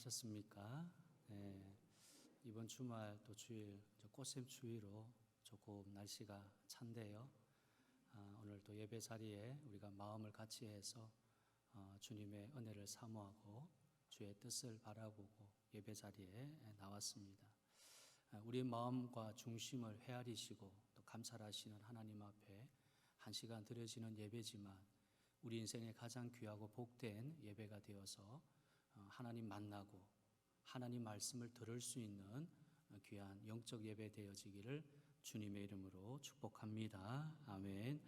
안녕하셨습니까? 네, 이번 주말 또 주일 꽃샘 추위로 조금 날씨가 찬데요. 오늘 또 예배 자리에 우리가 마음을 같이 해서 주님의 은혜를 사모하고 주의 뜻을 바라보고 예배 자리에 나왔습니다. 우리의 마음과 중심을 헤아리시고 또 감찰하시는 하나님 앞에 한 시간 드려지는 예배지만 우리 인생의 가장 귀하고 복된 예배가 되어서 하나님 만나고 하나님 말씀을 들을 수 있는 귀한 영적 예배 되어지기를 주님의 이름으로 축복합니다. 아멘.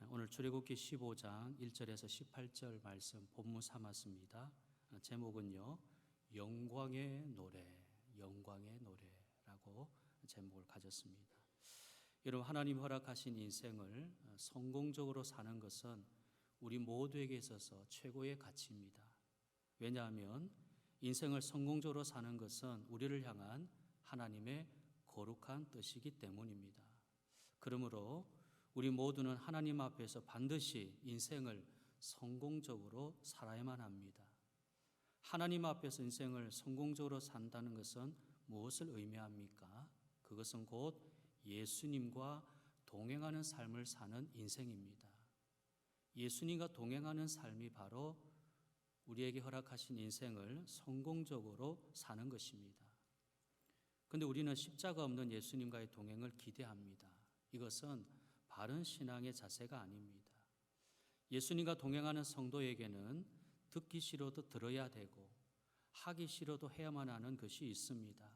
오늘 출애굽기 15장 1절에서 18절 말씀 본문 삼았습니다. 제목은요, 영광의 노래, 영광의 노래라고 제목을 가졌습니다. 여러분, 하나님 허락하신 인생을 성공적으로 사는 것은 우리 모두에게 있어서 최고의 가치입니다. 왜냐하면 인생을 성공적으로 사는 것은 우리를 향한 하나님의 거룩한 뜻이기 때문입니다. 그러므로 우리 모두는 하나님 앞에서 반드시 인생을 성공적으로 살아야만 합니다. 하나님 앞에서 인생을 성공적으로 산다는 것은 무엇을 의미합니까? 그것은 곧 예수님과 동행하는 삶을 사는 인생입니다. 예수님과 동행하는 삶이 바로 우리에게 허락하신 인생을 성공적으로 사는 것입니다. 그런데 우리는 십자가 없는 예수님과의 동행을 기대합니다. 이것은 바른 신앙의 자세가 아닙니다. 예수님과 동행하는 성도에게는 듣기 싫어도 들어야 되고 하기 싫어도 해야만 하는 것이 있습니다.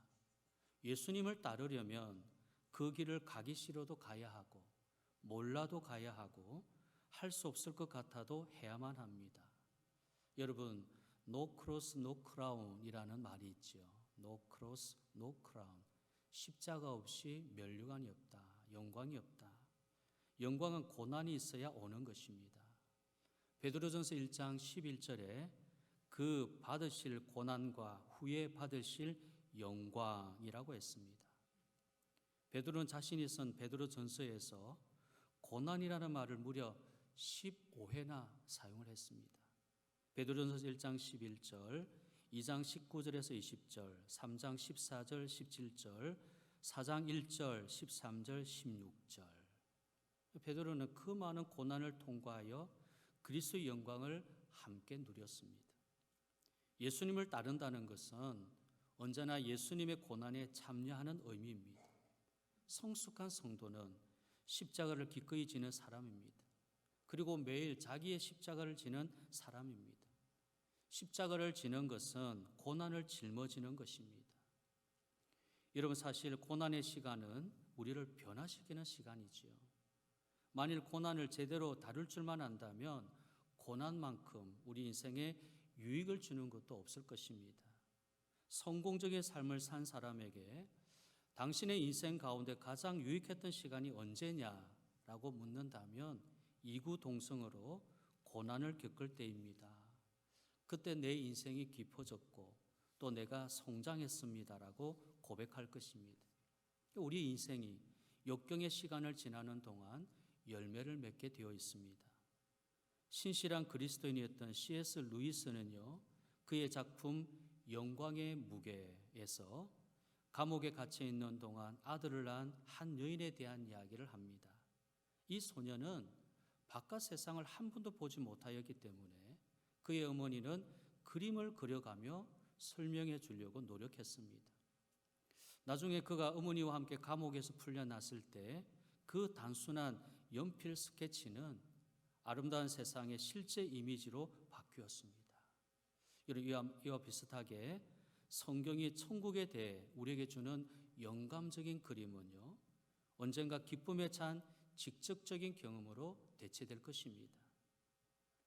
예수님을 따르려면 그 길을 가기 싫어도 가야 하고 몰라도 가야 하고 할 수 없을 것 같아도 해야만 합니다. 여러분, no cross, no crown 이라는 말이 있죠. No cross, no crown. 십자가 없이 면류관이 없다. 영광이 없다. 영광은 고난이 있어야 오는 것입니다. 베드로전서 1장 11절에 그 받으실 고난과 후에 받으실 영광이라고 했습니다. 베드로는 자신이 쓴 베드로전서에서 고난이라는 말을 무려 15회나 사용을 했습니다. 베드로전서 1장 11절, 2장 19절에서 20절, 3장 14절, 17절, 4장 1절, 13절, 16절. 베드로는 그 많은 고난을 통과하여 그리스도의 영광을 함께 누렸습니다. 예수님을 따른다는 것은 언제나 예수님의 고난에 참여하는 의미입니다. 성숙한 성도는 십자가를 기꺼이 지는 사람입니다. 그리고 매일 자기의 십자가를 지는 사람입니다. 십자가를 지는 것은 고난을 짊어지는 것입니다. 여러분, 사실 고난의 시간은 우리를 변화시키는 시간이지요. 만일 고난을 제대로 다룰 줄만 안다면 고난만큼 우리 인생에 유익을 주는 것도 없을 것입니다. 성공적인 삶을 산 사람에게 당신의 인생 가운데 가장 유익했던 시간이 언제냐라고 묻는다면 이구동성으로 고난을 겪을 때입니다. 그때 내 인생이 깊어졌고 또 내가 성장했습니다라고 고백할 것입니다. 우리 인생이 역경의 시간을 지나는 동안 열매를 맺게 되어 있습니다. 신실한 그리스도인이었던 C.S. 루이스는요, 그의 작품 영광의 무게에서 감옥에 갇혀 있는 동안 아들을 낳은 한 여인에 대한 이야기를 합니다. 이 소녀는 바깥 세상을 한 번도 보지 못하였기 때문에 그의 어머니는 그림을 그려가며 설명해 주려고 노력했습니다. 나중에 그가 어머니와 함께 감옥에서 풀려났을 때 그 단순한 연필 스케치는 아름다운 세상의 실제 이미지로 바뀌었습니다. 이와 비슷하게 성경이 천국에 대해 우리에게 주는 영감적인 그림은요, 언젠가 기쁨에 찬 직접적인 경험으로 대체될 것입니다.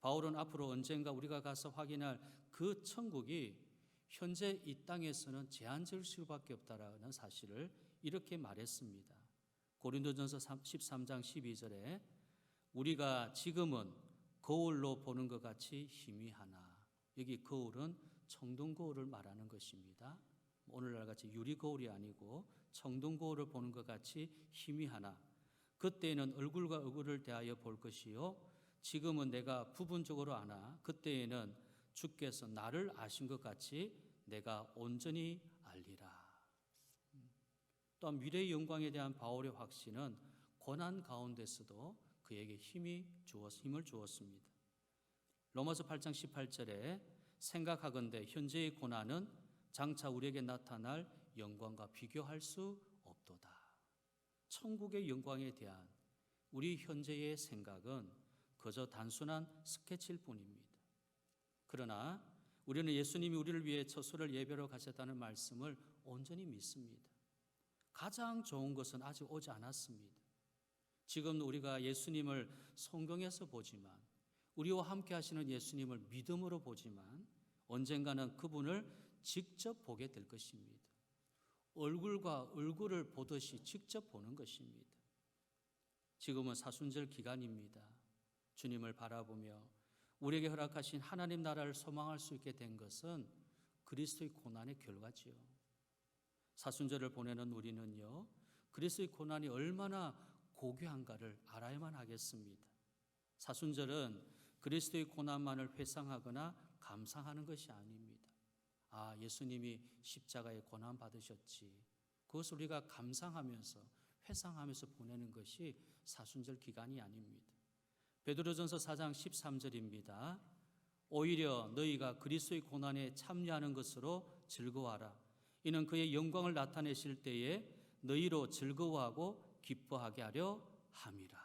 바울은 앞으로 언젠가 우리가 가서 확인할 그 천국이 현재 이 땅에서는 제한적일 수밖에 없다라는 사실을 이렇게 말했습니다. 고린도전서 13장 12절에 우리가 지금은 거울로 보는 것 같이 희미하나, 여기 거울은 청동 거울을 말하는 것입니다. 오늘날 같이 유리 거울이 아니고 청동 거울을 보는 것 같이 희미하나 그때에는 얼굴과 얼굴을 대하여 볼 것이요 지금은 내가 부분적으로 아나 그때에는 주께서 나를 아신 것 같이 내가 온전히 알리라. 또한 미래의 영광에 대한 바울의 확신은 고난 가운데서도 그에게 힘을 주었습니다. 로마서 8장 18절에 생각하건대 현재의 고난은 장차 우리에게 나타날 영광과 비교할 수 없도다. 천국의 영광에 대한 우리 현재의 생각은 그저 단순한 스케치일 뿐입니다. 그러나 우리는 예수님이 우리를 위해 처소를 예배로 가셨다는 말씀을 온전히 믿습니다. 가장 좋은 것은 아직 오지 않았습니다. 지금 우리가 예수님을 성경에서 보지만, 우리와 함께 하시는 예수님을 믿음으로 보지만 언젠가는 그분을 직접 보게 될 것입니다. 얼굴과 얼굴을 보듯이 직접 보는 것입니다. 지금은 사순절 기간입니다. 주님을 바라보며 우리에게 허락하신 하나님 나라를 소망할 수 있게 된 것은 그리스도의 고난의 결과지요. 사순절을 보내는 우리는요, 그리스도의 고난이 얼마나 고귀한가를 알아야만 하겠습니다. 사순절은 그리스도의 고난만을 회상하거나 감상하는 것이 아닙니다. 아, 예수님이 십자가에 고난 받으셨지. 그것을 우리가 감상하면서 회상하면서 보내는 것이 사순절 기간이 아닙니다. 베드로전서 4장 13절입니다. 오히려 너희가 그리스도의 고난에 참여하는 것으로 즐거워하라. 이는 그의 영광을 나타내실 때에 너희로 즐거워하고 기뻐하게 하려 함이라.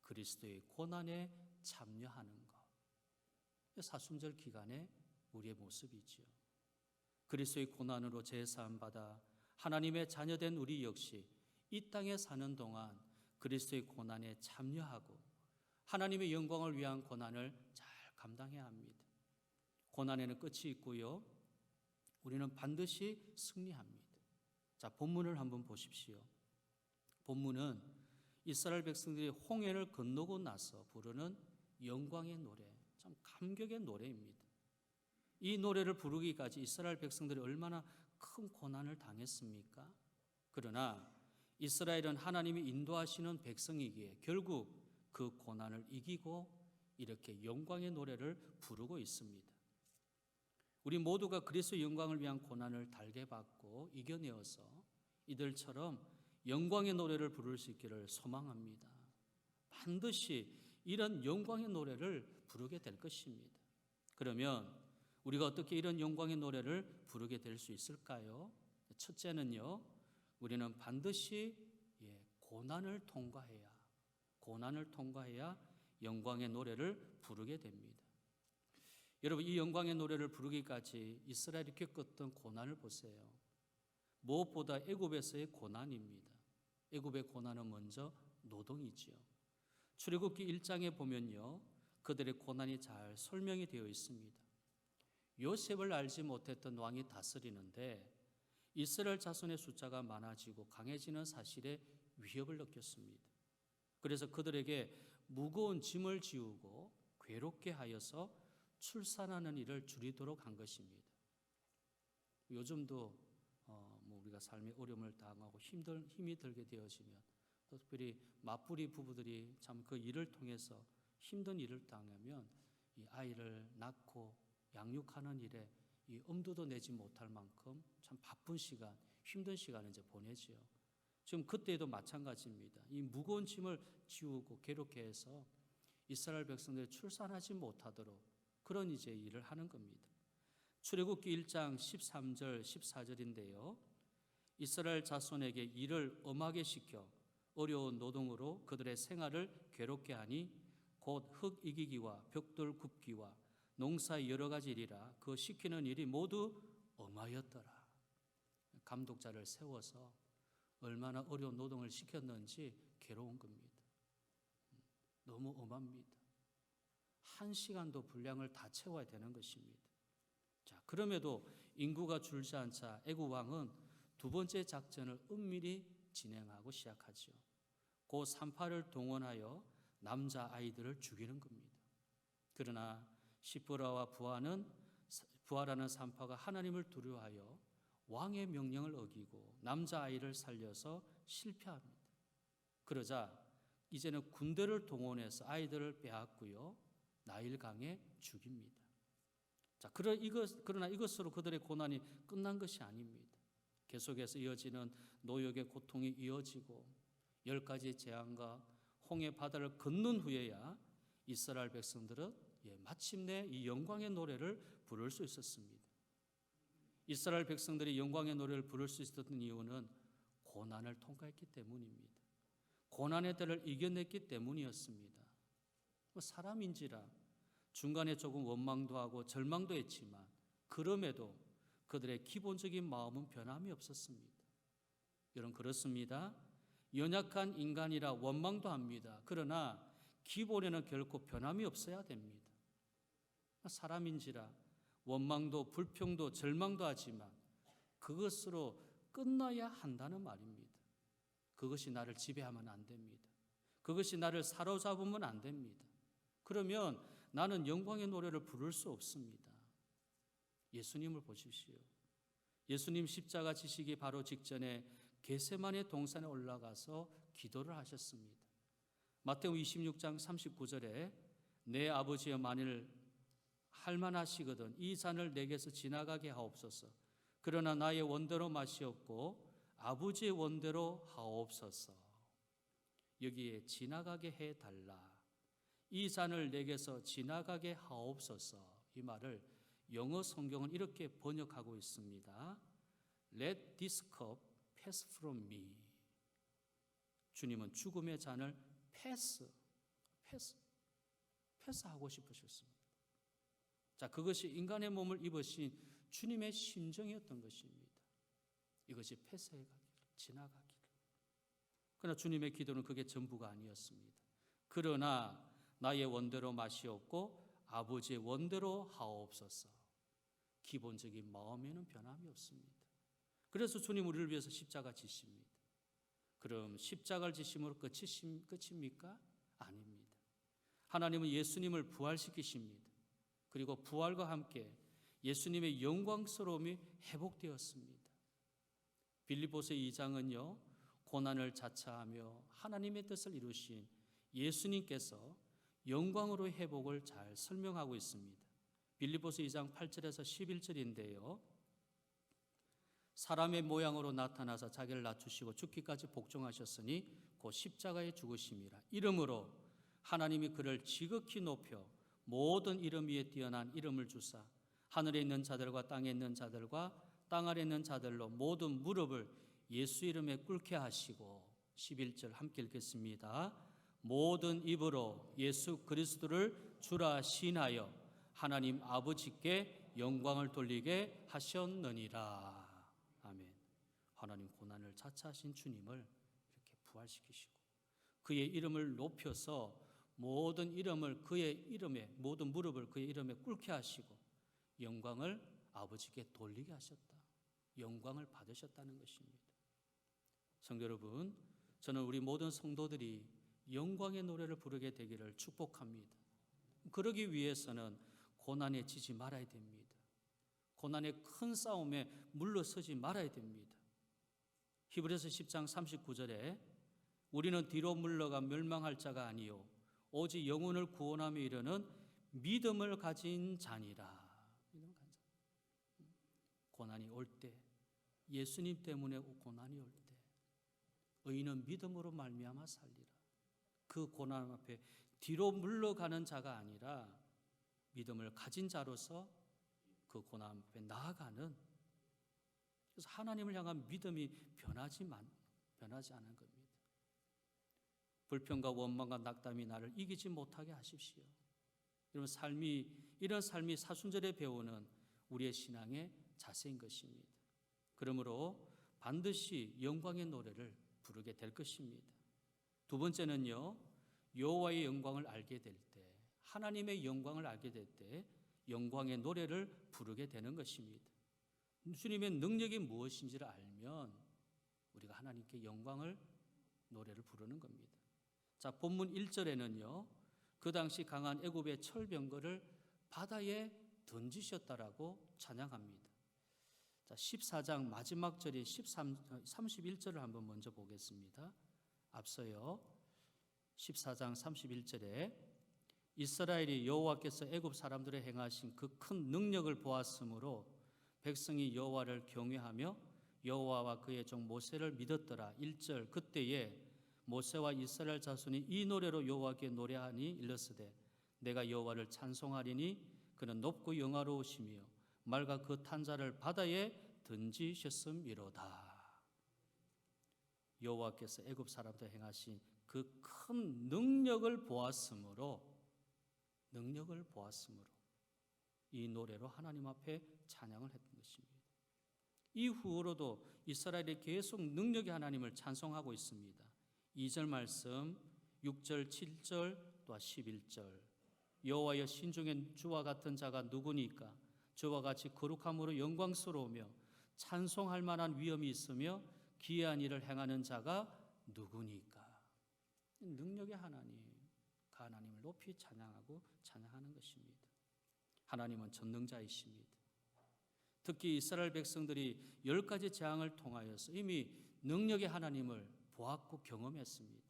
그리스도의 고난에 참여하는 것. 사순절 기간에 우리의 모습이지요. 그리스도의 고난으로 제사함 받아 하나님의 자녀된 우리 역시 이 땅에 사는 동안 그리스도의 고난에 참여하고 하나님의 영광을 위한 고난을 잘 감당해야 합니다. 고난에는 끝이 있고요, 우리는 반드시 승리합니다. 자, 본문을 한번 보십시오. 본문은 이스라엘 백성들이 홍해를 건너고 나서 부르는 영광의 노래, 참 감격의 노래입니다. 이 노래를 부르기까지 이스라엘 백성들이 얼마나 큰 고난을 당했습니까? 그러나 이스라엘은 하나님이 인도하시는 백성이기에 결국 그 고난을 이기고 이렇게 영광의 노래를 부르고 있습니다. 우리 모두가 그리스도의 영광을 위한 고난을 달게 받고 이겨내어서 이들처럼 영광의 노래를 부를 수 있기를 소망합니다. 반드시 이런 영광의 노래를 부르게 될 것입니다. 그러면 우리가 어떻게 이런 영광의 노래를 부르게 될 수 있을까요? 첫째는요, 우리는 반드시 고난을 통과해야 영광의 노래를 부르게 됩니다. 여러분, 이 영광의 노래를 부르기까지 이스라엘이 겪었던 고난을 보세요. 무엇보다 애굽에서의 고난입니다. 애굽의 고난은 먼저 노동이지요. 출애굽기 1장에 보면요, 그들의 고난이 잘 설명이 되어 있습니다. 요셉을 알지 못했던 왕이 다스리는데 이스라엘 자손의 숫자가 많아지고 강해지는 사실에 위협을 느꼈습니다. 그래서 그들에게 무거운 짐을 지우고 괴롭게 하여서 출산하는 일을 줄이도록 한 것입니다. 요즘도 우리가 삶의 어려움을 당하고 힘이 들게 되어지면, 특별히 맞벌이 부부들이 참 그 일을 통해서 힘든 일을 당하면 이 아이를 낳고 양육하는 일에 이 엄두도 내지 못할 만큼 참 바쁜 시간, 힘든 시간을 이제 보내지요. 지금 그때도 마찬가지입니다. 이 무거운 짐을 지우고 괴롭게 해서 이스라엘 백성들이 출산하지 못하도록 그런 이제 일을 하는 겁니다. 출애굽기 1장 13절 14절인데요. 이스라엘 자손에게 일을 엄하게 시켜 어려운 노동으로 그들의 생활을 괴롭게 하니 곧 흙 이기기와 벽돌 굽기와 농사의 여러 가지 일이라 그 시키는 일이 모두 엄하였더라. 감독자를 세워서 얼마나 어려운 노동을 시켰는지 괴로운 겁니다. 너무 엄합니다. 1시간도 분량을 다 채워야 되는 것입니다. 자, 그럼에도 인구가 줄지 않자 애굽 왕은 두 번째 작전을 은밀히 진행하고 시작하죠. 그 산파를 동원하여 남자 아이들을 죽이는 겁니다. 그러나 시브라와 부하라는 산파가 하나님을 두려워하여 왕의 명령을 어기고 남자 아이를 살려서 실패합니다. 그러자 이제는 군대를 동원해서 아이들을 빼앗고요, 나일강에 죽입니다. 자, 그러나 이것으로 그들의 고난이 끝난 것이 아닙니다. 계속해서 이어지는 노역의 고통이 이어지고 10가지의 재앙과 홍해 바다를 건넌 후에야 이스라엘 백성들은 마침내 이 영광의 노래를 부를 수 있었습니다. 이스라엘 백성들이 영광의 노래를 부를 수 있었던 이유는 고난을 통과했기 때문입니다. 고난의 때를 이겨냈기 때문이었습니다. 사람인지라 중간에 조금 원망도 하고 절망도 했지만 그럼에도 그들의 기본적인 마음은 변함이 없었습니다. 여러분, 그렇습니다. 연약한 인간이라 원망도 합니다. 그러나 기본에는 결코 변함이 없어야 됩니다. 사람인지라 원망도 불평도 절망도 하지만 그것으로 끝나야 한다는 말입니다. 그것이 나를 지배하면 안 됩니다. 그것이 나를 사로잡으면 안 됩니다. 그러면 나는 영광의 노래를 부를 수 없습니다. 예수님을 보십시오. 예수님 십자가 지시기 바로 직전에 겟세마네 동산에 올라가서 기도를 하셨습니다. 마태복음 26장 39절에 내 아버지여 만일 할만하시거든 이 잔을 내게서 지나가게 하옵소서. 그러나 나의 원대로 마시옵고 아버지의 원대로 하옵소서. 여기에 지나가게 해달라. 이 잔을 내게서 지나가게 하옵소서. 이 말을 영어 성경은 이렇게 번역하고 있습니다. Let this cup pass from me. 주님은 죽음의 잔을 패스하고 싶으셨습니다. 자, 그것이 인간의 몸을 입으신 주님의 심정이었던 것입니다. 이것이 패스해가기를, 지나가기를. 그러나 주님의 기도는 그게 전부가 아니었습니다. 그러나 나의 원대로 마시옵고 아버지의 원대로 하옵소서. 기본적인 마음에는 변함이 없습니다. 그래서 주님 우리를 위해서 십자가 지십니다. 그럼 십자가를 지심으로 끝입니까? 아닙니다. 하나님은 예수님을 부활시키십니다. 그리고 부활과 함께 예수님의 영광스러움이 회복되었습니다. 빌립보서 2장은요, 고난을 자처하며 하나님의 뜻을 이루신 예수님께서 영광으로 회복을 잘 설명하고 있습니다. 빌립보서 2장 8절에서 11절인데요. 사람의 모양으로 나타나서 자기를 낮추시고 죽기까지 복종하셨으니 곧 십자가에 죽으심이라. 이름으로 하나님이 그를 지극히 높여 모든 이름 위에 뛰어난 이름을 주사 하늘에 있는 자들과 땅에 있는 자들과 땅 아래 있는 자들로 모든 무릎을 예수 이름에 꿇게 하시고 11절 함께 읽겠습니다. 모든 입으로 예수 그리스도를 주라 시인하여 하나님 아버지께 영광을 돌리게 하셨느니라. 아멘. 하나님 고난을 자처하신 주님을 이렇게 부활시키시고 그의 이름을 높여서 모든 이름을 그의 이름에 모든 무릎을 그의 이름에 꿇게 하시고 영광을 아버지께 돌리게 하셨다. 영광을 받으셨다는 것입니다. 성도 여러분, 저는 우리 모든 성도들이 영광의 노래를 부르게 되기를 축복합니다. 그러기 위해서는 고난에 지지 말아야 됩니다. 고난의 큰 싸움에 물러서지 말아야 됩니다. 히브리서 10장 39절에 우리는 뒤로 물러가 멸망할 자가 아니요 오직 영혼을 구원하며 이르는 믿음을 가진 자니라. 고난이 올 때, 예수님 때문에 고난이 올 때 의인은 믿음으로 말미암아 살리라. 그 고난 앞에 뒤로 물러가는 자가 아니라 믿음을 가진 자로서 그 고난 앞에 나아가는, 그래서 하나님을 향한 믿음이 변하지 않은 겁니다. 불평과 원망과 낙담이 나를 이기지 못하게 하십시오. 여러분, 이런 삶이 사순절에 배우는 우리의 신앙의 자세인 것입니다. 그러므로 반드시 영광의 노래를 부르게 될 것입니다. 두 번째는요, 여호와의 영광을 알게 될 때, 하나님의 영광을 알게 될 때 영광의 노래를 부르게 되는 것입니다. 주님의 능력이 무엇인지를 알면 우리가 하나님께 영광을 노래를 부르는 겁니다. 자, 본문 1절에는요, 그 당시 강한 애굽의 철병거를 바다에 던지셨다라고 찬양합니다. 자, 14장 마지막 절이 31절을 한번 먼저 보겠습니다. 앞서요, 14장 31절에 이스라엘이 여호와께서 애굽 사람들에 행하신 그 큰 능력을 보았으므로 백성이 여호와를 경외하며 여호와와 그의 종 모세를 믿었더라. 1절 그때에 모세와 이스라엘 자손이 이 노래로 여호와께 노래하니 일렀으되 내가 여호와를 찬송하리니 그는 높고 영화로우시며 말과 그 탄자를 바다에 던지셨음이로다. 여호와께서 애굽 사람들에 행하신 그 큰 능력을 보았으므로 이 노래로 하나님 앞에 찬양을 했던 것입니다. 이후로도 이스라엘이 계속 능력의 하나님을 찬송하고 있습니다. 2절 말씀, 6절, 7절, 또 11절 여호와여 신중에 주와 같은 자가 누구니까 저와 같이 거룩함으로 영광스러우며 찬송할 만한 위엄이 있으며 기이한 일을 행하는 자가 누구니까. 능력의 하나님, 그 하나님을 높이 찬양하는 것입니다. 하나님은 전능자이십니다. 특히 이스라엘 백성들이 10가지 재앙을 통하여서 이미 능력의 하나님을 보았고 경험했습니다.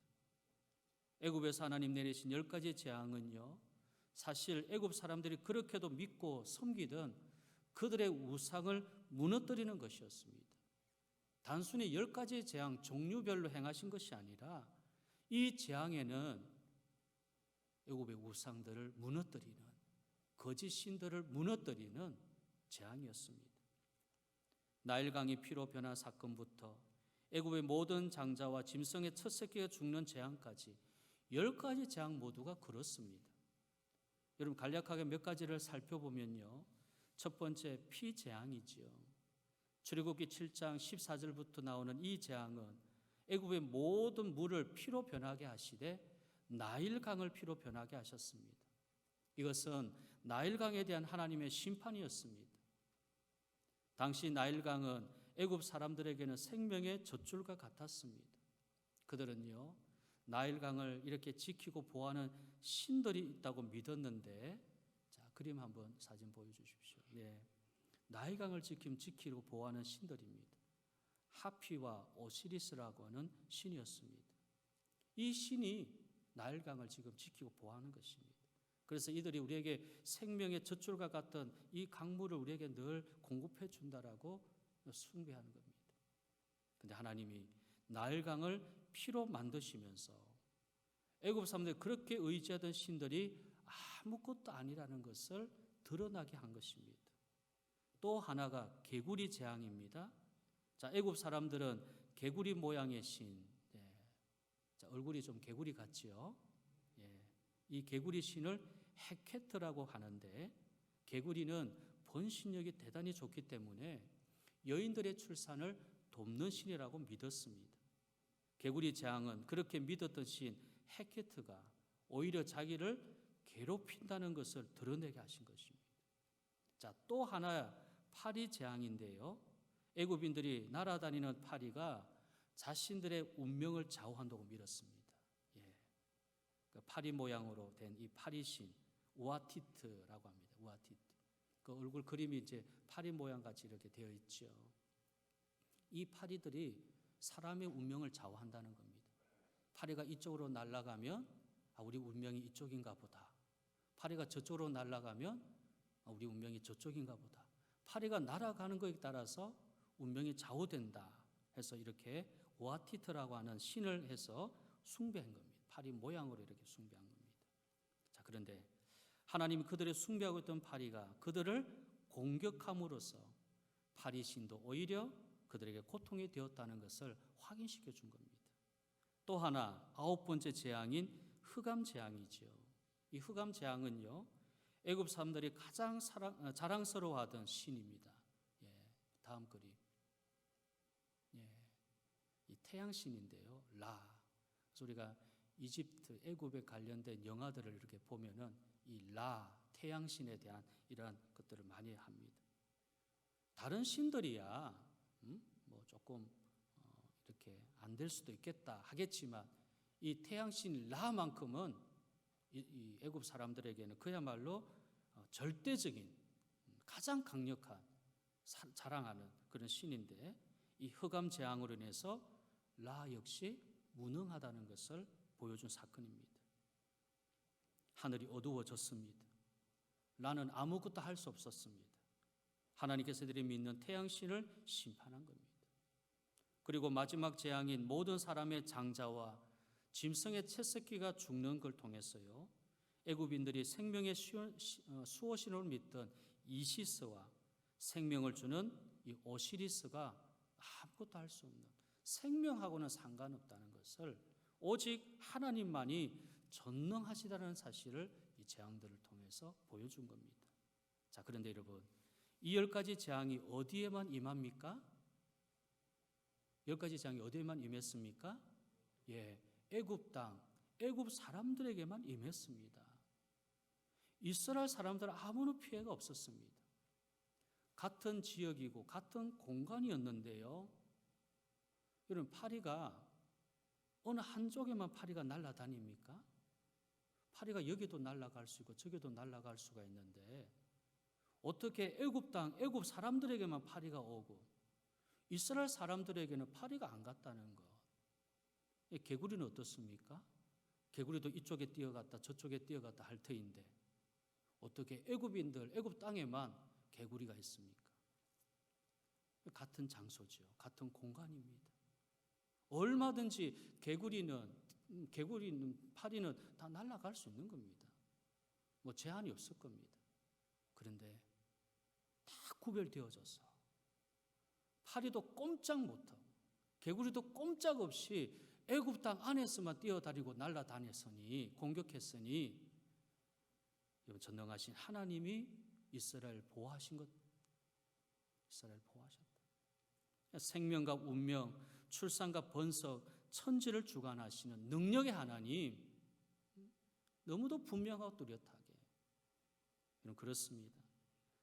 애굽에서 하나님 내리신 10가지 재앙은요, 사실 애굽 사람들이 그렇게도 믿고 섬기던 그들의 우상을 무너뜨리는 것이었습니다. 단순히 10가지 재앙 종류별로 행하신 것이 아니라 이 재앙에는 애굽의 우상들을 무너뜨리는, 거짓 신들을 무너뜨리는 재앙이었습니다. 나일강이 피로 변한 사건부터 애굽의 모든 장자와 짐승의 첫 새끼가 죽는 재앙까지 10가지 재앙 모두가 그렇습니다. 여러분 간략하게 몇 가지를 살펴보면요, 첫 번째 피 재앙이지요. 출애굽기 7장 14절부터 나오는 이 재앙은 애굽의 모든 물을 피로 변하게 하시되 나일강을 피로 변하게 하셨습니다. 이것은 나일강에 대한 하나님의 심판이었습니다. 당시 나일강은 애굽 사람들에게는 생명의 젖줄과 같았습니다. 그들은요, 나일강을 이렇게 지키고 보호하는 신들이 있다고 믿었는데, 자, 그림 한번 사진 보여주십시오. 네, 나일강을 지키고 보호하는 신들입니다. 하피와 오시리스라고 하는 신이었습니다. 이 신이 나일강을 지금 지키고 보호하는 것입니다. 그래서 이들이 우리에게 생명의 젖줄과 같은 이 강물을 우리에게 늘 공급해 준다라고 숭배하는 겁니다. 그런데 하나님이 나일강을 피로 만드시면서 애굽 사람들이 그렇게 의지하던 신들이 아무것도 아니라는 것을 드러나게 한 것입니다. 또 하나가 개구리 재앙입니다. 자, 애굽 사람들은 개구리 모양의 신, 자, 얼굴이 좀 개구리 같지요. 이 개구리 신을 헤케트라고 하는데, 개구리는 번식력이 대단히 좋기 때문에 여인들의 출산을 돕는 신이라고 믿었습니다. 개구리 재앙은 그렇게 믿었던 신 헤케트가 오히려 자기를 괴롭힌다는 것을 드러내게 하신 것입니다. 자, 또 하나 파리 재앙인데요, 애굽인들이 날아다니는 파리가 자신들의 운명을 좌우한다고 믿었습니다. 그 파리 모양으로 된 이 파리신 우아티트라고 합니다. 우아티트. 그 얼굴 그림이 이제 파리 모양 같이 이렇게 되어 있죠. 이 파리들이 사람의 운명을 좌우한다는 겁니다. 파리가 이쪽으로 날아가면 우리 운명이 이쪽인가 보다. 파리가 저쪽으로 날아가면 우리 운명이 저쪽인가 보다. 파리가 날아가는 것에 따라서 운명이 좌우된다 해서 이렇게 우아티트라고 하는 신을 해서 숭배한 겁니다. 파리 모양으로 이렇게 숭배한 겁니다. 자, 그런데 하나님이 그들의 숭배하고 있던 파리가 그들을 공격함으로써 파리 신도 오히려 그들에게 고통이 되었다는 것을 확인시켜 준 겁니다. 또 하나 9번째 재앙인 흑암 재앙이지요. 이 흑암 재앙은요, 애굽 사람들이 가장 자랑스러워하던 신입니다. 다음 그림. 이 태양신인데요, 라. 그래서 우리가 이집트, 애굽에 관련된 영화들을 이렇게 보면은 이 라, 태양신에 대한 이러한 것들을 많이 합니다. 다른 신들이야, 뭐 조금 이렇게 안 될 수도 있겠다 하겠지만 이 태양신 라만큼은 이 애굽 사람들에게는 그야말로 절대적인 가장 강력한 자랑하는 그런 신인데, 이 흑암 재앙으로 인해서 라 역시 무능하다는 것을 보여준 사건입니다. 하늘이 어두워졌습니다. 나는 아무것도 할 수 없었습니다. 하나님께서 그들이 믿는 태양신을 심판한 겁니다. 그리고 마지막 재앙인 모든 사람의 장자와 짐승의 채새끼가 죽는 걸 통해서요, 애굽인들이 생명의 수호신을 믿던 이시스와 생명을 주는 이 오시리스가 아무것도 할 수 없는, 생명하고는 상관없다는 것을 오직 하나님만이 전능하시다는 사실을 이 재앙들을 통해서 보여준 겁니다. 자, 그런데 여러분, 이 10가지 재앙이 어디에만 임합니까? 10가지 재앙이 어디에만 임했습니까? 예, 애굽 땅, 애굽 사람들에게만 임했습니다. 이스라엘 사람들은 아무런 피해가 없었습니다. 같은 지역이고 같은 공간이었는데요, 여러분, 파리가 어느 한쪽에만 파리가 날아다닙니까? 파리가 여기도 날아갈 수 있고 저기도 날아갈 수가 있는데 어떻게 애굽 땅, 애굽 사람들에게만 파리가 오고 이스라엘 사람들에게는 파리가 안 갔다는 것. 개구리는 어떻습니까? 개구리도 이쪽에 뛰어갔다 저쪽에 뛰어갔다 할 터인데 어떻게 애굽인들, 애굽 땅에만 개구리가 있습니까? 같은 장소죠. 같은 공간입니다. 얼마든지 개구리는, 파리는 다 날아갈 수 있는 겁니다. 뭐 제한이 없을 겁니다. 그런데 다 구별되어져서 파리도 꼼짝 못하고 개구리도 꼼짝없이 애굽 땅 안에서만 뛰어다니고 날아다녔으니, 공격했으니 전능하신 하나님이 이스라엘 보호하신 것, 이스라엘 보호하셨다. 생명과 운명, 출산과 번석, 천지를 주관하시는 능력의 하나님, 너무도 분명하고 뚜렷하게. 그렇습니다.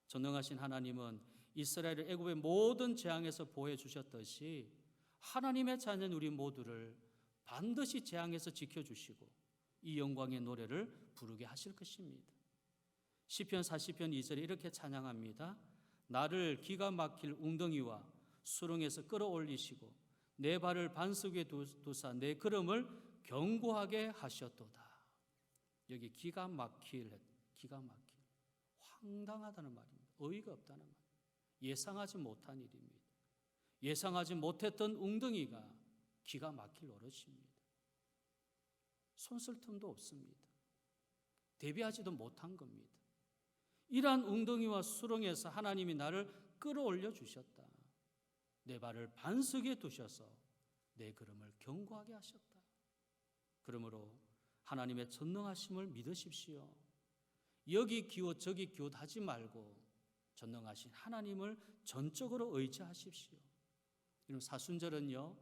전능하신 하나님은 이스라엘을 애굽의 모든 재앙에서 보호해 주셨듯이 하나님의 자녀인 우리 모두를 반드시 재앙에서 지켜주시고 이 영광의 노래를 부르게 하실 것입니다. 시편 40편 2절에 이렇게 찬양합니다. 나를 기가 막힐 웅덩이와 수렁에서 끌어올리시고 내 발을 반석에 두사 내 걸음을 견고하게 하셨도다. 여기 기가 막힐, 황당하다는 말입니다. 어이가 없다는 말입니다. 예상하지 못한 일입니다. 예상하지 못했던 웅덩이가 기가 막힐 노릇입니다. 손쓸 틈도 없습니다. 대비하지도 못한 겁니다. 이러한 웅덩이와 수렁에서 하나님이 나를 끌어올려 주셨다. 내 발을 반석에 두셔서 내 걸음을 견고하게 하셨다. 그러므로 하나님의 전능하심을 믿으십시오. 여기 기웃 저기 기웃 하지 말고 전능하신 하나님을 전적으로 의지하십시오. 이런 사순절은요,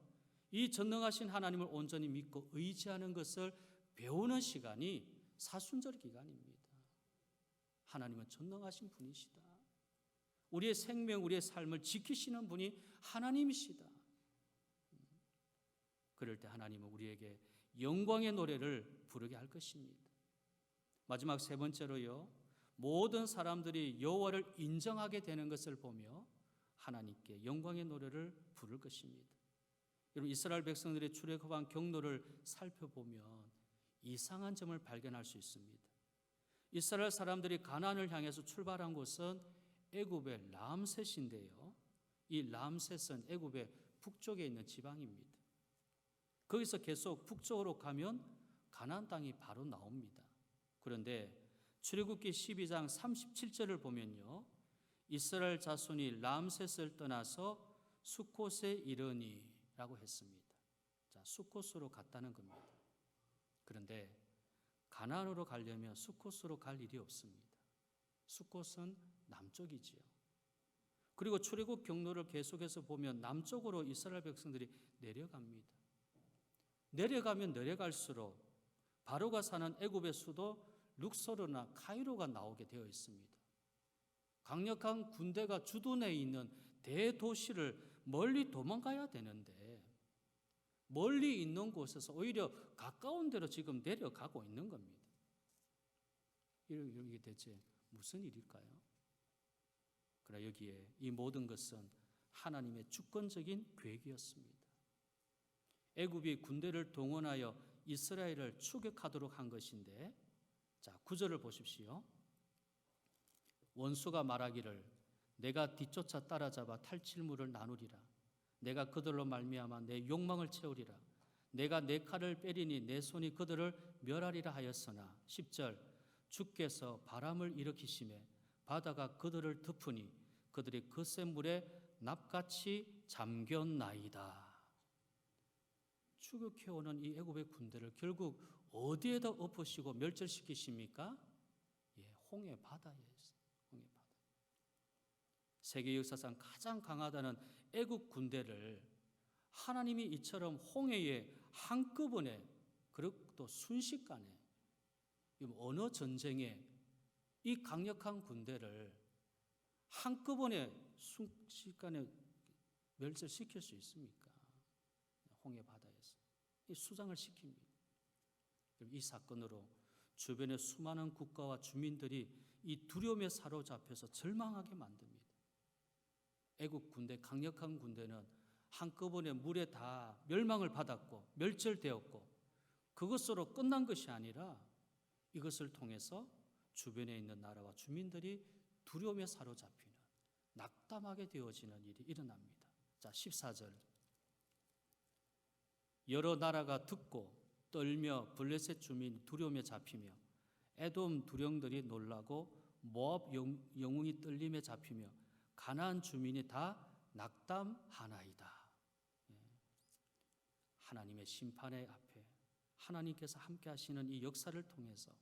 이 전능하신 하나님을 온전히 믿고 의지하는 것을 배우는 시간이 사순절 기간입니다. 하나님은 전능하신 분이시다. 우리의 생명, 우리의 삶을 지키시는 분이 하나님이시다. 그럴 때 하나님은 우리에게 영광의 노래를 부르게 할 것입니다. 마지막 세 번째로요, 모든 사람들이 여호와를 인정하게 되는 것을 보며 하나님께 영광의 노래를 부를 것입니다. 여러분, 이스라엘 백성들의 출애굽한 경로를 살펴보면 이상한 점을 발견할 수 있습니다. 이스라엘 사람들이 가나안을 향해서 출발한 곳은 애굽의 람셋인데요, 이 람셋은 애굽의 북쪽에 있는 지방입니다. 거기서 계속 북쪽으로 가면 가나안 땅이 바로 나옵니다. 그런데 출애굽기 12장 37절을 보면요, 이스라엘 자손이 람셋을 떠나서 수콧에 이르니 라고 했습니다. 자, 수콧으로 갔다는 겁니다. 그런데 가나안으로 가려면 수콧으로 갈 일이 없습니다. 수콧은 남쪽이지요. 그리고 출애굽 경로를 계속해서 보면 남쪽으로 이스라엘 백성들이 내려갑니다. 내려가면 내려갈수록 바로가 사는 애굽의 수도 룩소르나 카이로가 나오게 되어 있습니다. 강력한 군대가 주둔해 있는 대도시를 멀리 도망가야 되는데 멀리 있는 곳에서 오히려 가까운 데로 지금 내려가고 있는 겁니다. 이게 대체 무슨 일일까요? 그러나 여기에 이 모든 것은 하나님의 주권적인 계획이었습니다. 애굽이 군대를 동원하여 이스라엘을 추격하도록 한 것인데 자, 9절을 보십시오. 원수가 말하기를 내가 뒤쫓아 따라잡아 탈취물을 나누리라. 내가 그들로 말미암아 내 욕망을 채우리라. 내가 내 칼을 빼리니 내 손이 그들을 멸하리라 하였으나 10절 주께서 바람을 일으키시매 바다가 그들을 덮으니 그들이 그새 물에 납같이 잠겼나이다. 추격해오는 이 애굽의 군대를 결국 어디에다 엎으시고 멸절시키십니까? 홍해 바다에 있어요. 홍해 바다. 세계 역사상 가장 강하다는 애굽 군대를 하나님이 이처럼 홍해에 한꺼번에 그리고 또 순식간에 어느 전쟁에 이 강력한 군대를 한꺼번에 순식간에 멸절시킬 수 있습니까? 홍해 바다에서 이 수장을 시킵니다. 이 사건으로 주변의 수많은 국가와 주민들이 이 두려움에 사로잡혀서 절망하게 만듭니다. 애국 군대, 강력한 군대는 한꺼번에 물에 다 멸망을 받았고 멸절되었고 그것으로 끝난 것이 아니라 이것을 통해서 주변에 있는 나라와 주민들이 두려움에 사로잡히는 낙담하게 되어지는 일이 일어납니다. 자, 14절. 여러 나라가 듣고 떨며 블레셋 주민 두려움에 잡히며 에돔 두령들이 놀라고 모압 영웅이 떨림에 잡히며 가나안 주민이 다 낙담하나이다. 하나님의 심판의 앞에 하나님께서 함께 하시는 이 역사를 통해서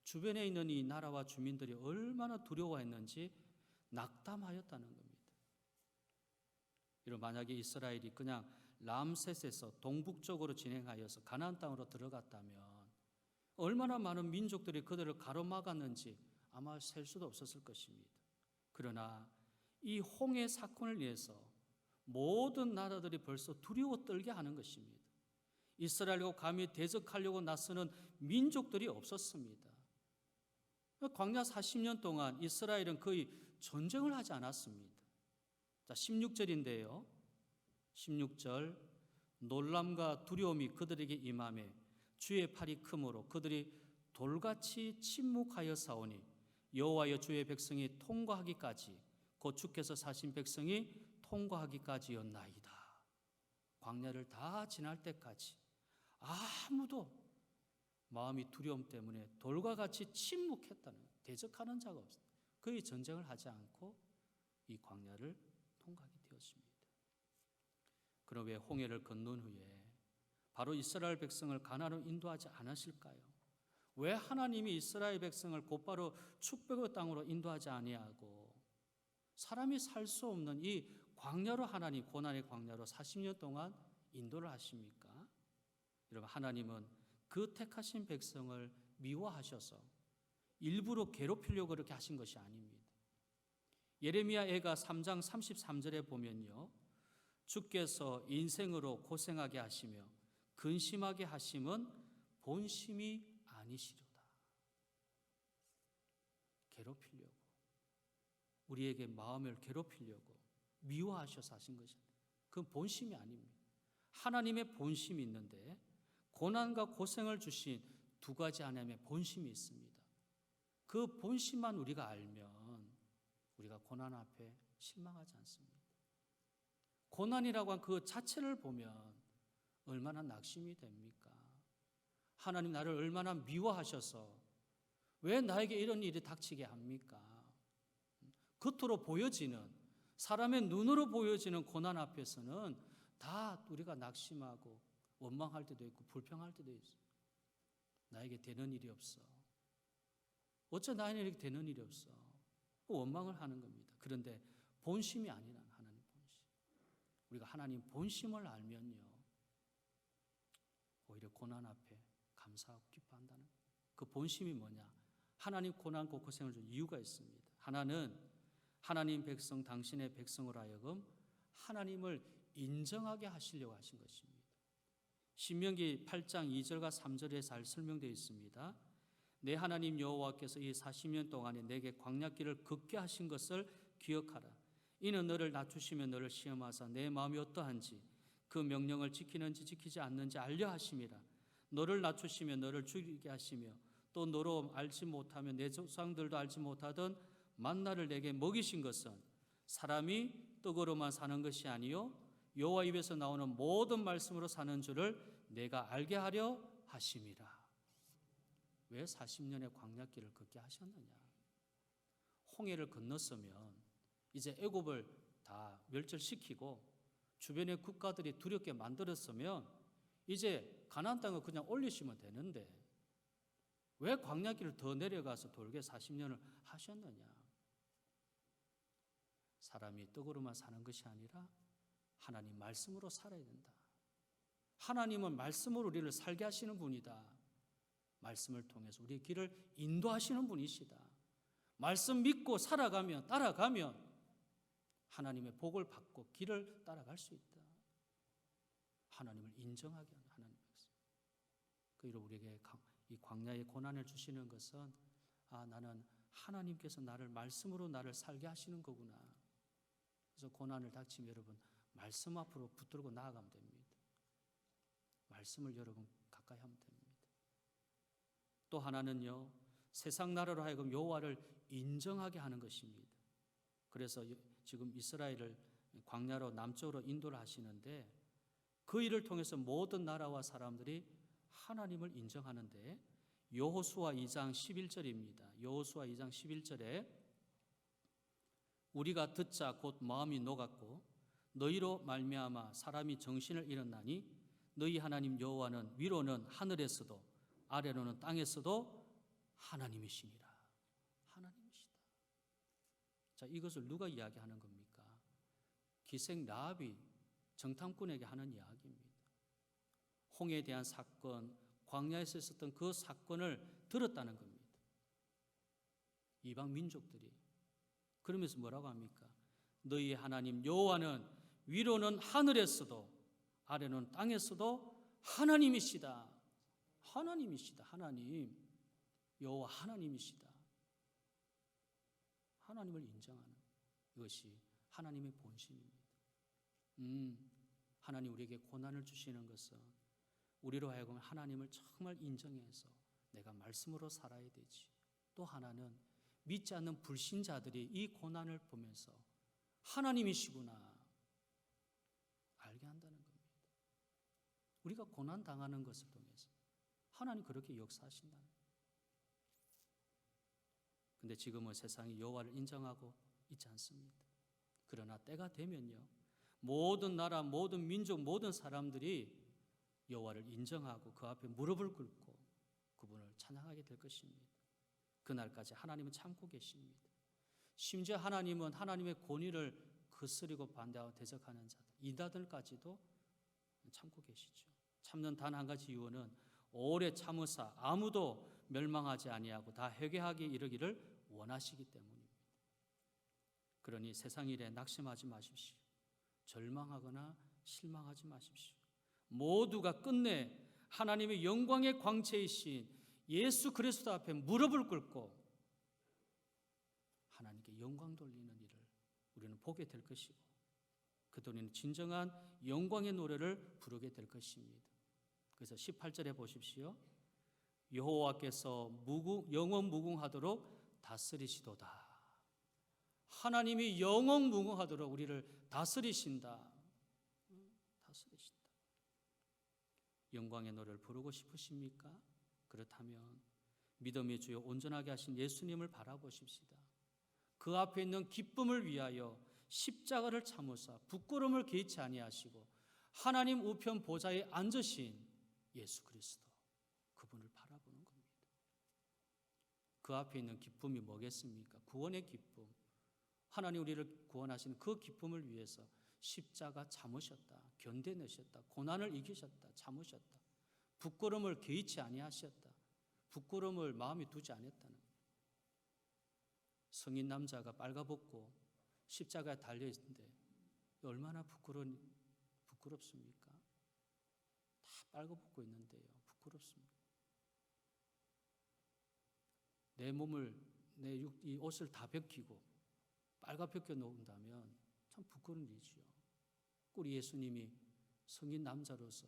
주변에 있는 이 나라와 주민들이 얼마나 두려워했는지 낙담하였다는 겁니다. 이런 만약에 이스라엘이 그냥 람셋에서 동북쪽으로 진행하여서 가나안 땅으로 들어갔다면 얼마나 많은 민족들이 그들을 가로막았는지 아마 셀 수도 없었을 것입니다. 그러나 이 홍해 사건을 위해서 모든 나라들이 벌써 두려워 떨게 하는 것입니다. 이스라엘과 감히 대적하려고 나서는 민족들이 없었습니다. 광야 40년 동안 이스라엘은 거의 전쟁을 하지 않았습니다. 자, 16절인데요. 16절 놀람과 두려움이 그들에게 임하매 주의 팔이 크므로 그들이 돌같이 침묵하여 싸우니 여호와여 주의 백성이 통과하기까지 곧 주께서 사신 백성이 통과하기까지였나이다. 광야를 다 지날 때까지 아무도 마음이 두려움 때문에 돌과 같이 침묵했다는, 대적하는 자가 없습니다. 거의 전쟁을 하지 않고 이 광야를 통과하게 되었습니다. 그럼 왜 홍해를 건넌 후에 바로 이스라엘 백성을 가나안으로 인도하지 않으실까요? 왜 하나님이 이스라엘 백성을 곧바로 축복의 땅으로 인도하지 아니하고 사람이 살 수 없는 이 광야로 하나님, 고난의 광야로 40년 동안 인도를 하십니까? 여러분, 하나님은 그 택하신 백성을 미워하셔서 일부러 괴롭히려고 그렇게 하신 것이 아닙니다. 예레미야 애가 3장 33절에 보면요, 주께서 인생으로 고생하게 하시며 근심하게 하심은 본심이 아니시로다. 괴롭히려고, 우리에게 마음을 괴롭히려고 미워하셔서 하신 것이, 그건 본심이 아닙니다. 하나님의 본심이 있는데 고난과 고생을 주신 두 가지 하나님의 본심이 있습니다. 그 본심만 우리가 알면 우리가 고난 앞에 실망하지 않습니다. 고난이라고 한 그 자체를 보면 얼마나 낙심이 됩니까? 하나님 나를 얼마나 미워하셔서 왜 나에게 이런 일이 닥치게 합니까? 겉으로 보여지는, 사람의 눈으로 보여지는 고난 앞에서는 다 우리가 낙심하고 원망할 때도 있고 불평할 때도 있어요. 나에게 되는 일이 없어. 어째 나에게 이렇게 되는 일이 없어. 원망을 하는 겁니다. 그런데 본심이 아니라 하나님 본심. 우리가 하나님 본심을 알면요, 오히려 고난 앞에 감사하고 기뻐한다는 그 본심이 뭐냐? 하나님 고난과 고생을 준 이유가 있습니다. 하나는 하나님 백성, 당신의 백성으로 하여금 하나님을 인정하게 하시려고 하신 것입니다. 신명기 8장 2절과 3절에 잘 설명되어 있습니다. 내 하나님 여호와께서 이 40년 동안에 내게 광야길을 걷게 하신 것을 기억하라. 이는 너를 낮추시며 너를 시험하사 내 마음이 어떠한지 그 명령을 지키는지 지키지 않는지 알려 하심이라. 너를 낮추시며 너를 죽이게 하시며 또 너로 알지 못하며 내 조상들도 알지 못하던 만나를 내게 먹이신 것은 사람이 떡으로만 사는 것이 아니요 여호와 입에서 나오는 모든 말씀으로 사는 줄을 내가 알게 하려 하심이라. 왜 40년의 광야길을 걷게 하셨느냐? 홍해를 건넜으면 이제 애굽을 다 멸절시키고 주변의 국가들이 두렵게 만들었으면 이제 가나안 땅을 그냥 올리시면 되는데 왜 광야길을 더 내려가서 돌게 40년을 하셨느냐? 사람이 떡으로만 사는 것이 아니라 하나님 말씀으로 살아야 된다. 하나님은 말씀으로 우리를 살게 하시는 분이다. 말씀을 통해서 우리의 길을 인도하시는 분이시다. 말씀 믿고 살아가면 따라가면 하나님의 복을 받고 길을 따라갈 수 있다. 하나님을 인정하게 하는 하나님 백성. 그리고 우리에게 이 광야의 고난을 주시는 것은 나는 하나님께서 나를 말씀으로 나를 살게 하시는 거구나. 그래서 고난을 닥치면 여러분 말씀 앞으로 붙들고 나아가면 됩니다. 말씀을 여러분 가까이 하면 됩니다. 또 하나는요, 세상 나라로 하여금 여호와를 인정하게 하는 것입니다. 그래서 지금 이스라엘을 광야로 남쪽으로 인도를 하시는데 그 일을 통해서 모든 나라와 사람들이 하나님을 인정하는데 여호수아 2장 11절입니다. 여호수아 2장 11절에 우리가 듣자 곧 마음이 녹았고 너희로 말미암아 사람이 정신을 잃었나니 너희 하나님 여호와는 위로는 하늘에서도 아래로는 땅에서도 하나님이시니라. 하나님이시다. 자, 이것을 누가 이야기하는 겁니까? 기생 라합이 정탐꾼에게 하는 이야기입니다. 홍해에 대한 사건, 광야에서 있었던 그 사건을 들었다는 겁니다. 이방 민족들이. 그러면서 뭐라고 합니까? 너희 하나님 여호와는 위로는 하늘에서도 아래는 땅에서도 하나님이시다. 하나님이시다. 하나님. 여호와 하나님이시다. 하나님을 인정하는 이것이 하나님의 본심입니다. 하나님 우리에게 고난을 주시는 것은 우리로 하여금 하나님을 정말 인정해서 내가 말씀으로 살아야 되지. 또 하나는 믿지 않는 불신자들이 이 고난을 보면서 하나님이시구나 알게 한다는 겁니다. 우리가 고난 당하는 것을 통해서 하나님 그렇게 역사하신다는 거예요. 근데 지금은 세상이 여호와를 인정하고 있지 않습니다. 그러나 때가 되면요, 모든 나라, 모든 민족, 모든 사람들이 여호와를 인정하고 그 앞에 무릎을 꿇고 그분을 찬양하게 될 것입니다. 그날까지 하나님은 참고 계십니다. 심지어 하나님은 하나님의 권위를 거스리고 반대하고 대적하는 자들, 이단들까지도 참고 계시죠. 참는 단 한 가지 이유는 오래 참으사 아무도 멸망하지 아니하고 다 회개하게 이르기를 원하시기 때문입니다. 그러니 세상 일에 낙심하지 마십시오. 절망하거나 실망하지 마십시오. 모두가 끝내 하나님의 영광의 광채이신 예수 그리스도 앞에 무릎을 꿇고 하나님께 영광 돌리는 일을 우리는 보게 될 것이고 그들은 진정한 영광의 노래를 부르게 될 것입니다. 그래서 18절에 보십시오. 여호와께서 영원 무궁하도록 다스리시도다. 하나님이 영원 무궁하도록 우리를 다스리신다. 다스리신다. 영광의 노래를 부르고 싶으십니까? 그렇다면 믿음의 주요 온전하게 하신 예수님을 바라보십시다. 그 앞에 있는 기쁨을 위하여 십자가를 참으사 부끄러움을 개의치 아니하시고 하나님 우편 보좌에 앉으신 예수 그리스도 그분을 바라보는 겁니다. 그 앞에 있는 기쁨이 뭐겠습니까? 구원의 기쁨. 하나님 우리를 구원하신 그 기쁨을 위해서 십자가 참으셨다. 견뎌내셨다. 고난을 이기셨다. 참으셨다. 부끄러움을 개의치 아니하셨다. 부끄러움을 마음에 두지 않았다는 거예요. 성인 남자가 빨가벗고 십자가에 달려있는데 얼마나 부끄럽습니까? 다 빨가벗고 있는데요. 부끄럽습니다. 내 몸을, 이 옷을 다 벗기고 빨가 벗겨 놓는다면 참 부끄러운 일이죠. 우리 예수님이 성인 남자로서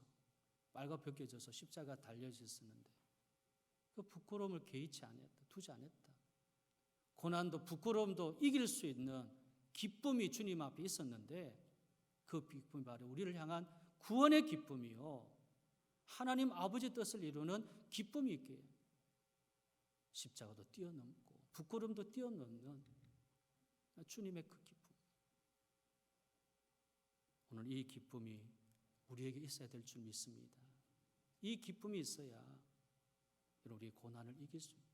빨가 벗겨져서 십자가 달려지셨는데 그 부끄러움을 개의치 않았다. 두지 않았다. 고난도 부끄러움도 이길 수 있는 기쁨이 주님 앞에 있었는데 그 기쁨이 바로 우리를 향한 구원의 기쁨이요. 하나님 아버지 뜻을 이루는 기쁨이 있기에 십자가도 뛰어넘고 부끄러움도 뛰어넘는 주님의 그 기쁨. 오늘 이 기쁨이 우리에게 있어야 될 줄 믿습니다. 이 기쁨이 있어야 우리 고난을 이길 수 있다.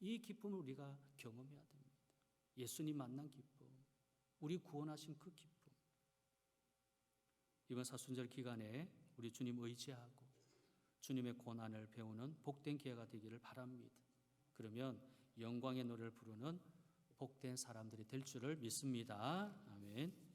이 기쁨을 우리가 경험해야 됩니다. 예수님 만난 기쁨, 우리 구원하신 그 기쁨. 이번 사순절 기간에 우리 주님 의지하고 주님의 고난을 배우는 복된 기회가 되기를 바랍니다. 그러면 영광의 노래를 부르는 복된 사람들이 될 줄을 믿습니다. 아멘.